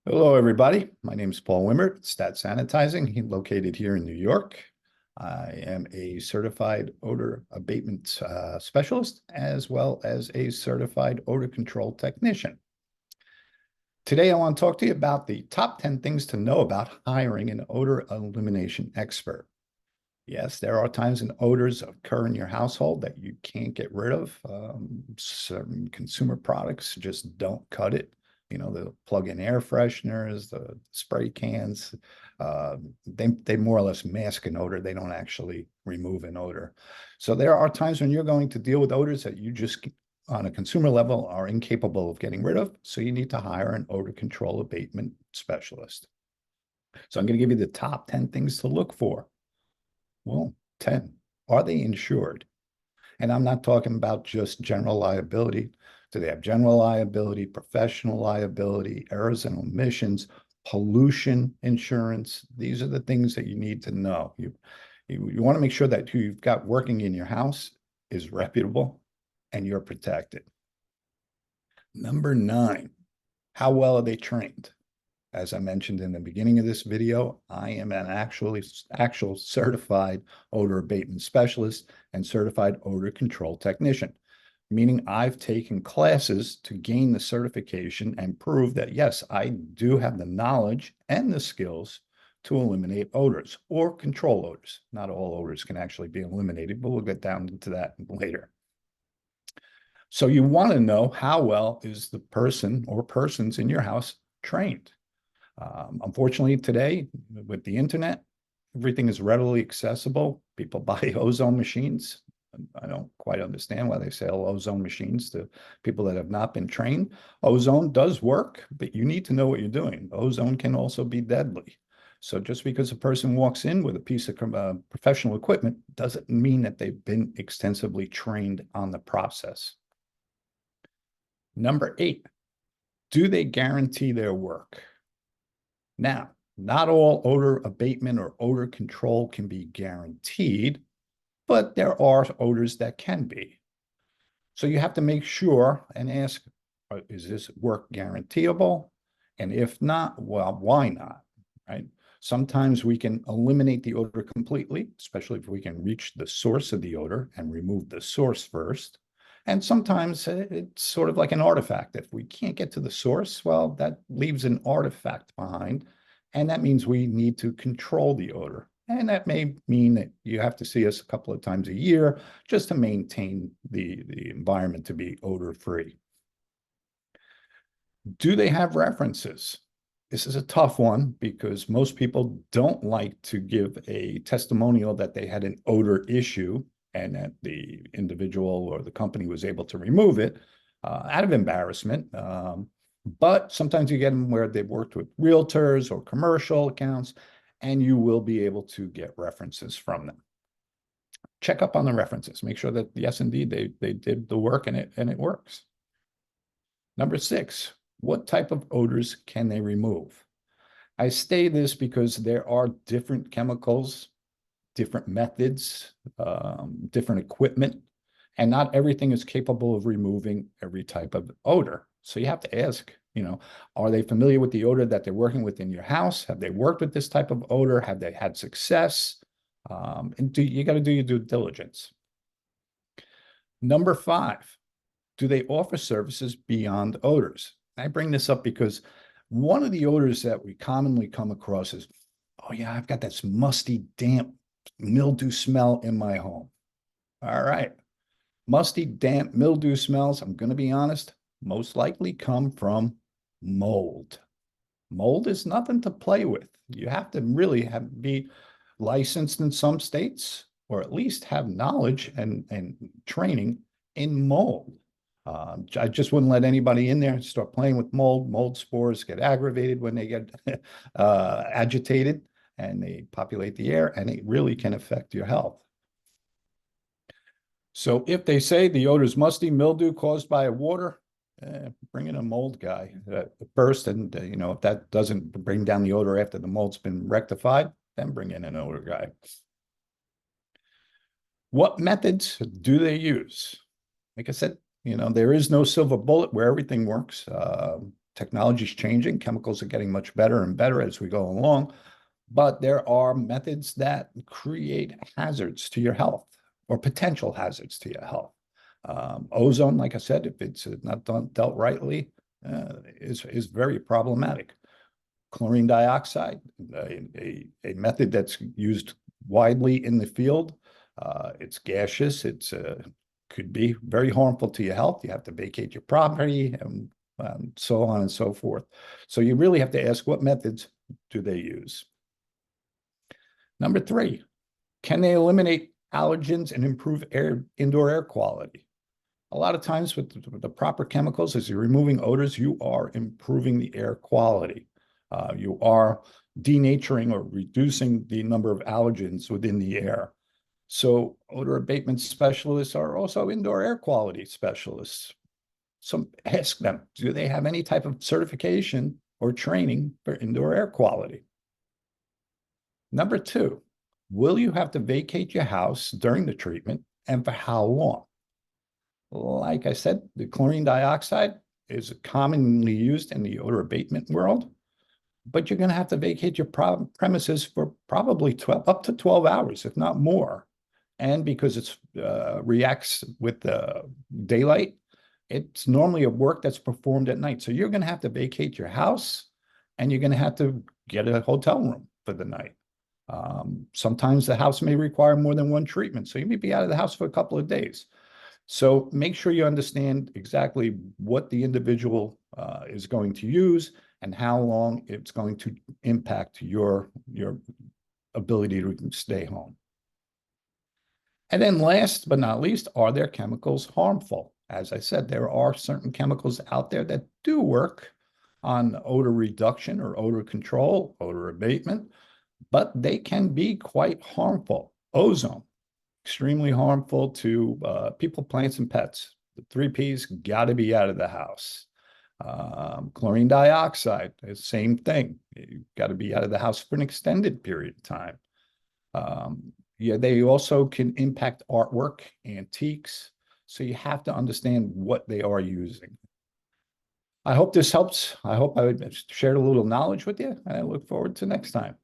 Hello, everybody. My name is Paul Wimbert, Stat Sanitizing, located here in New York. I am a certified odor abatement specialist, as well as a certified odor control technician. Today, I want to talk to you about the top 10 things to know about hiring an odor elimination expert. Yes, there are times when odors occur in your household that you can't get rid of. Certain consumer products just don't cut it. You know, the plug-in air fresheners, the spray cans, they more or less mask an odor. They don't actually remove an odor. So there are times when you're going to deal with odors that you just, on a consumer level, are incapable of getting rid of. So you need to hire an odor control abatement specialist. So I'm going to give you the top 10 things to look for. Well, 10. Are they insured? And I'm not talking about just general liability. Do they have general liability, professional liability, errors and omissions, pollution insurance? These are the things that you need to know. You want to make sure that who you've got working in your house is reputable and you're protected. Number 9, how well are they trained? As I mentioned in the beginning of this video, I am an actual certified odor abatement specialist and certified odor control technician, meaning I've taken classes to gain the certification and prove that, yes, I do have the knowledge and the skills to eliminate odors or control odors. Not all odors can actually be eliminated, but we'll get down into that later. So you want to know how well is the person or persons in your house trained. Unfortunately, today, with the internet, everything is readily accessible. People buy ozone machines. I don't quite understand why they sell ozone machines to people that have not been trained. Ozone does work, but you need to know what you're doing. Ozone can also be deadly. So just because a person walks in with a piece of professional equipment doesn't mean that they've been extensively trained on the process. Number 8, do they guarantee their work? Now, not all odor abatement or odor control can be guaranteed, but there are odors that can be. So you have to make sure and ask, is this work guaranteeable? And if not, well, why not, right? Sometimes we can eliminate the odor completely, especially if we can reach the source of the odor and remove the source first. And sometimes it's sort of like an artifact. If we can't get to the source, well, that leaves an artifact behind. And that means we need to control the odor. And that may mean that you have to see us a couple of times a year just to maintain the environment to be odor-free. Do they have references? This is a tough one because most people don't like to give a testimonial that they had an odor issue and that the individual or the company was able to remove it out of embarrassment. But sometimes you get them where they've worked with realtors or commercial accounts, and you will be able to get references from them. Check up on the references. Make sure that, yes, indeed, they did the work and it works. Number 6, what type of odors can they remove? I say this because there are different chemicals, different methods, different equipment, and not everything is capable of removing every type of odor. So you have to ask, are they familiar with the odor that they're working with in your house? Have they worked with this type of odor? Have they had success? And you got to do your due diligence. Number 5, do they offer services beyond odors? I bring this up because one of the odors that we commonly come across is, oh yeah, I've got this musty, damp mildew smell in my home. All right. Musty, damp, mildew smells, I'm going to be honest, most likely come from mold. Mold is nothing to play with. You have to really be licensed in some states, or at least have knowledge and training in mold. I just wouldn't let anybody in there start playing with mold. Mold spores get aggravated when they get agitated and they populate the air, and it really can affect your health. So if they say the odor is musty, mildew caused by water, bring in a mold guy first. And, if that doesn't bring down the odor after the mold's been rectified, then bring in an odor guy. What methods do they use? Like I said, there is no silver bullet where everything works. Technology's changing. Chemicals are getting much better and better as we go along. But there are methods that create hazards to your health or potential hazards to your health. Ozone, like I said, if it's not dealt rightly, is very problematic. Chlorine dioxide, a method that's used widely in the field. It's gaseous. It's could be very harmful to your health. You have to vacate your property and so on and so forth. So you really have to ask, what methods do they use? Number 3, can they eliminate allergens and improve indoor air quality? A lot of times with the proper chemicals, as you're removing odors, you are improving the air quality. You are denaturing or reducing the number of allergens within the air. So odor abatement specialists are also indoor air quality specialists. So ask them, do they have any type of certification or training for indoor air quality? Number 2, will you have to vacate your house during the treatment, and for how long? Like I said, the chlorine dioxide is commonly used in the odor abatement world, but you're going to have to vacate your premises for probably up to 12 hours, if not more. And because it reacts with the daylight, it's normally a work that's performed at night. So you're going to have to vacate your house, and you're going to have to get a hotel room for the night. Sometimes the house may require more than one treatment, so you may be out of the house for a couple of days. So make sure you understand exactly what the individual is going to use and how long it's going to impact your ability to stay home. And then last but not least, are their chemicals harmful? As I said, there are certain chemicals out there that do work on odor reduction or odor control, odor abatement, but they can be quite harmful. Ozone, extremely harmful to people, plants, and pets. The 3 Ps got to be out of the house. Chlorine dioxide, the same thing. You've got to be out of the house for an extended period of time. Yeah, they also can impact artwork, antiques. So you have to understand what they are using. I hope this helps. I hope I shared a little knowledge with you, and I look forward to next time.